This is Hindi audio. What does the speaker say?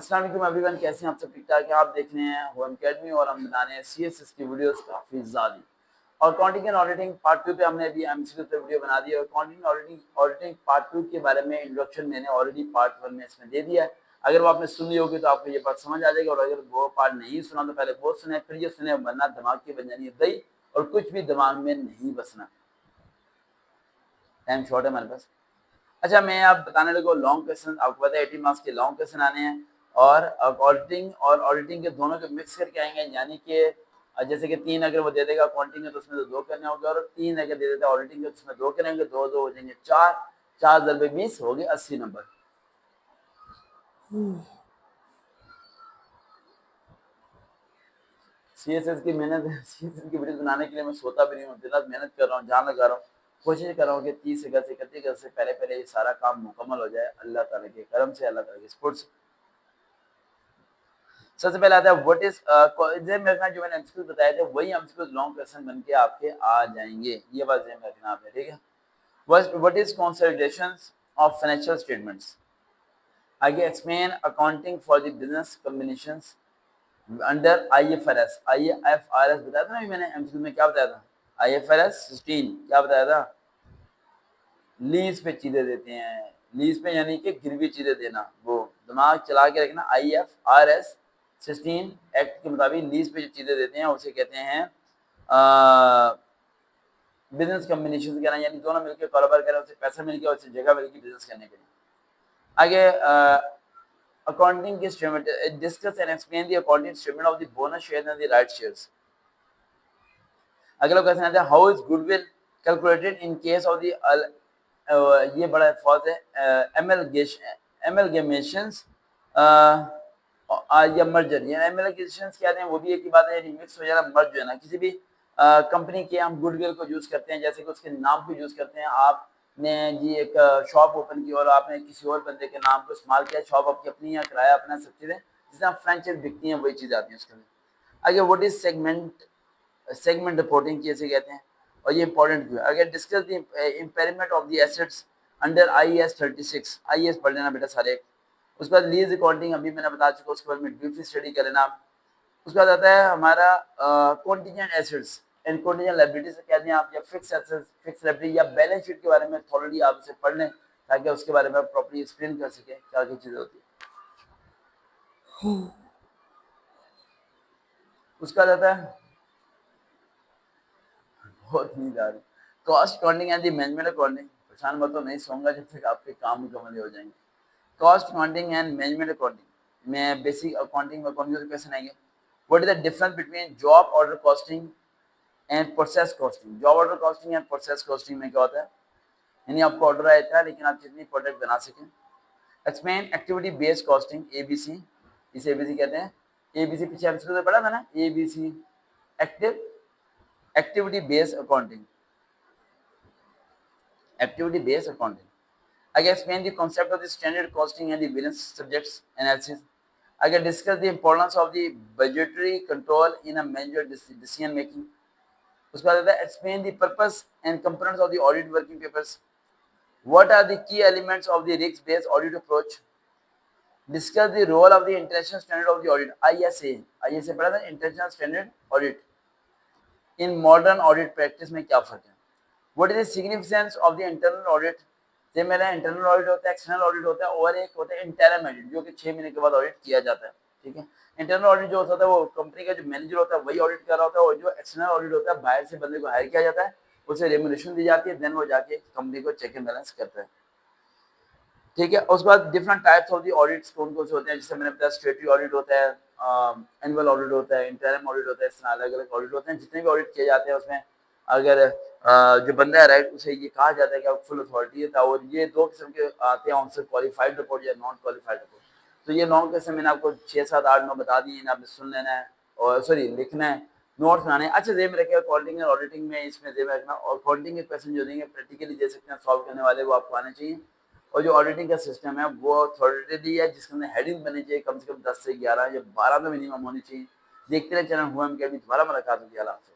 अस्सलाम वालेकुम एवरीवन, कैसे हैं आप सब? ठीक ठाक हैं? आप देख रहे हैं होम अकेडमी और हम बना रहे हैं सीएसएस की वीडियोस काफ़ी ज़्यादा। और काउंटिंग एंड ऑडिटिंग पार्ट 2 पे हमने अभी एमसीक्यू पे वीडियो बना दी है और काउंटिंग ऑडिटिंग पार्ट 2 के बारे में इंट्रोडक्शन मैंने ऑलरेडी पार्ट 1 में इसमें दे दिया है। अगर वो आपने सुन ली होगी तो आपको ये बात समझ आ जाएगी, और अगर वो पार्ट नहीं सुना तो पहले वो सुने फिर ये सुने, वरना दिमाग की बन जानी है दही और कुछ भी दिमाग में नहीं बसना। टाइम शॉर्ट है हमारे पास। अच्छा, मैं आप बताने लगा लॉन्ग क्वेश्चन। आपको पता है 80 मार्क्स के लॉन्ग क्वेश्चन आने हैं और ऑडिटिंग के दोनों को मिक्स करके आएंगे, यानी कि जैसे कि 3 अगर वो दे देगा काउंटिंग है तो उसमें तो 2 करने होंगे, और 3 अगर दे देता है ऑडिटिंग है तो उसमें 2 करेंगे, 2 2 हो जाएंगे 4, 4 × 20 हो गए 80 नंबर। सीएसएस की मेहनत सीएसएस की वीडियो बनाने के लिए मैं सोता भी नहीं हूँ, दिन रात मेहनत कर रहा हूँ, जान लगा रहा हूँ, कोशिश कर रहा हूँ कि 30 अगस्त से 31 अगस्त से पहले पहले ये सारा काम मुकम्मल हो जाए, अल्लाह ताला के करम से, अल्लाह ताला के सपोर्ट से। सबसे पहले आता है व्हाट इज जो मैंने एमसीक्यू बताए थे वही एमसीक्यू लॉन्ग क्वेश्चन बन के आपके आ जाएंगे, ये बात ध्यान रखना आपने, ठीक है। What is consolidations of financial statements. आगे explain accounting for the business combinations under IFRS. IFRS बताया था ना मैंने एमसीक्यू में, क्या बताया था? आईएफआरएस 16 क्या बताया था? लीज पे चीजें देते हैं, लीज पे यानी कि गिरवी चीजें देना, वो दिमाग चला के रखना। आईएफआरएस 16 एक्ट के मुताबिक लीज पे जो चीजें देते हैं उसे कहते हैं बिजनेस कॉम्बिनेशन कहना, यानी दोनों मिलकर कारोबार करें, उससे पैसा मिल गया, उससे जगह मिल गई बिजनेस करने के लिए। आगे अकाउंटिंग की statement discuss and explain the accounting statement of the bonus share and the right shares. अगला क्वेश्चन आता है how is goodwill calculated in case of the ये बड़ा अल्फाज है एमलगेमेशंस या मर्जर। ये एमलगेशंस क्या हैं, वो भी एक ही बात है, यानी मिक्स हो जाना, मर्ज जो है ना। किसी भी कंपनी के हम गुडविल को यूज करते हैं, जैसे कि उसके नाम को यूज करते हैं। आपने जी एक शॉप ओपन की और आपने किसी और बंदे के नाम को इस्तेमाल किया, शॉप आपकी अपनी या किराया अपना, सब चीजें जिससे आप फ्रेंचाइज बिकती हैं वही चीज आती है उसके अंदर। आगे व्हाट इज सेगमेंट रिपोर्टिंग कैसे कहते हैं और ये इंपॉर्टेंट क्यों है। अगर discuss the impairment of the assets under IAS 36। IAS पढ़ लेना बेटा सारे। उसके बाद लीज अकाउंटिंग अभी मैंने बता चुका, उसके बाद में ब्रीफली स्टडी कर लेना। उसके बाद आता है हमारा contingent assets and contingent liabilities कहते हैं आप, या फिक्स एसेट्स, फिक्स लायबिलिटी या बैलेंस शीट के बारे में थोड़ी आप इसे पढ़ लें ताकि उसके बारे में प्रॉपर्ली एक्सप्लेन कर सके क्या क्या चीजें होती है। उसका आता है बहुत नींद आ रही। Cost accounting and the management accounting. परेशान मत हो, नहीं सोऊंगा जब तक आपके काम मुकम्मल हो जाएंगे। Cost accounting and management accounting में बेसिक अकाउंटिंग में कौन से क्वेश्चन आएंगे। What is the difference between job order costing and process costing. Job order costing and process costing में क्या होता है, यानी आपको ऑर्डर आया था लेकिन आप जितनी प्रोडक्ट बना सकें। Explain activity based costing, ABC, इसे एबीसी कहते हैं। एबीसी पीछे हमसे पढ़ा था ना, ABC activity based accounting, activity based accounting. I can explain the concept of the standard costing and the various subjects analysis. I can discuss the importance of the budgetary control in a major decision making. उसके बाद आता है explain the purpose and components of the audit working papers. What are the key elements of the risk based audit approach? Discuss the role of the international standard of the audit, ISA पढ़ा था, international standard audit in modern audit practice में क्या फर्क है। What is the significance of the internal audit? जब मेरा इंटरनल ऑडिट होता है, एक्सटर्नल ऑडिट होता है, और एक होता है इंटरम ऑडिट जो कि 6 महीने के बाद ऑडिट किया जाता है, ठीक है। इंटरनल ऑडिट जो होता है वो कंपनी का जो मैनेजर होता है वही ऑडिट कर रहा होता है, और जो एक्सटर्नल ऑडिट होता है बाहर से बंदे को हायर किया जाता है, उसे रेम्यूनरेशन दी जाती है, देन वो जाके कंपनी को चेक एंड बैलेंस करता है, ठीक है। उसके बाद different types of the audits कौन कौन से होते हैं, जैसे मैंने बताया स्टेटरी ऑडिट होता है, एनुअल ऑडिट होता है, इंटरम ऑडिट होता है, इस तरह अलग अलग ऑडिट होते हैं। जितने भी ऑडिट किए जाते हैं उसमें अगर जो बंदा है राइट उसे ये कहा जाता है कि आप फुल अथॉरिटी है, और ये 2 किस्म के आते हैं, उनसे क्वालिफाइड रिपोर्ट या नॉन क्वालिफाइड रिपोर्ट। तो ये 9 कैसे मैंने आपको 6 7 8 9 बता दिए, इन्हें आपने सुन लेना है और सॉरी लिखना है, नोट्स बनाने हैं। अच्छा जेब में रखिएगा अकाउंटिंग और ऑडिटिंग में, इसमें जेब में रखना, और अकाउंटिंग के क्वेश्चन जो देंगे प्रैक्टिकली दे सकते हैं, सॉल्व करने वाले वो आपको आने चाहिए। और जो ऑडिटिंग का सिस्टम है वो अथॉरिटी है, जिसके अंदर हेडिंग बनी चाहिए कम से कम 10 से 11 या 12 तो मिनिमम होनी चाहिए। देखते रहे चैनल हुआ, हम दोबारा मुलाकात होगी। अल्लाह हाफ़िज़।